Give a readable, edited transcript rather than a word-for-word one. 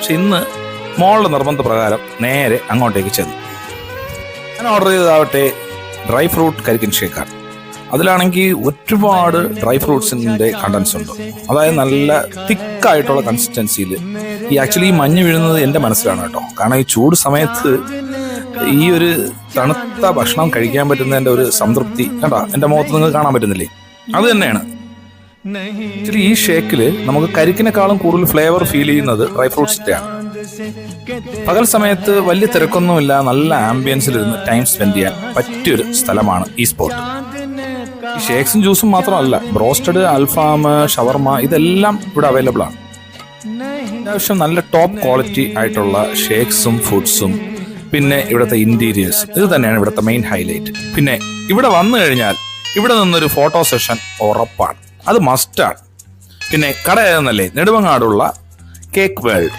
പക്ഷെ ഇന്ന് മോളുടെ നിർബന്ധപ്രകാരം നേരെ അങ്ങോട്ടേക്ക് ചെന്നു. ഞാൻ ഓർഡർ ചെയ്തതാവട്ടെ ഡ്രൈ ഫ്രൂട്ട് കരിക്കിൻ ഷേക്കാണ്. അതിലാണെങ്കിൽ ഒരുപാട് ഡ്രൈ ഫ്രൂട്ട്സിൻ്റെ കണ്ടൻസ് ഉണ്ട്. അതായത് നല്ല തിക്കായിട്ടുള്ള കൺസിസ്റ്റൻസിയിൽ. ആക്ച്വലി ഈ മഞ്ഞ് വീഴുന്നത് എൻ്റെ മനസ്സിലാണ് കേട്ടോ. കാരണം ഈ ചൂട് സമയത്ത് ഈ ഒരു തണുത്ത ഭക്ഷണം കഴിക്കാൻ പറ്റുന്നതിൻ്റെ ഒരു സംതൃപ്തി കണ്ടാ എൻ്റെ മുഖത്ത് നിങ്ങൾക്ക് കാണാൻ പറ്റുന്നില്ലേ, അത് തന്നെയാണ്. ആക്ച്വലി ഈ ഷേക്കിൽ നമുക്ക് കരിക്കിനേക്കാളും കൂടുതൽ ഫ്ലേവർ ഫീൽ ചെയ്യുന്നത് ഡ്രൈ ഫ്രൂട്ട്സിൻ്റെയാണ്. പകൽ സമയത്ത് വലിയ തിരക്കൊന്നുമില്ല, നല്ല ആംബിയൻസിലിരുന്ന് ടൈം സ്പെൻഡ് ചെയ്യാൻ പറ്റിയൊരു സ്ഥലമാണ് ഈ സ്പോട്ട്. ഈ ഷേക്സും ജ്യൂസും മാത്രമല്ല, ബ്രോസ്റ്റഡ്, അൽഫാം, ഷവർമ ഇതെല്ലാം ഇവിടെ അവൈലബിൾ ആണ്. അത്യാവശ്യം നല്ല ടോപ്പ് ക്വാളിറ്റി ആയിട്ടുള്ള ഷേക്സും ഫുഡ്സും പിന്നെ ഇവിടുത്തെ ഇന്റീരിയേഴ്സും ഇത് തന്നെയാണ് ഇവിടുത്തെ മെയിൻ ഹൈലൈറ്റ്. പിന്നെ ഇവിടെ വന്നു കഴിഞ്ഞാൽ ഇവിടെ നിന്നൊരു ഫോട്ടോ സെഷൻ ഉറപ്പാണ്, അത് മസ്റ്റാണ്. പിന്നെ കട ഏതെന്നല്ലേ, നെടുമങ്ങാടുള്ള കേക്ക് വേൾഡ്.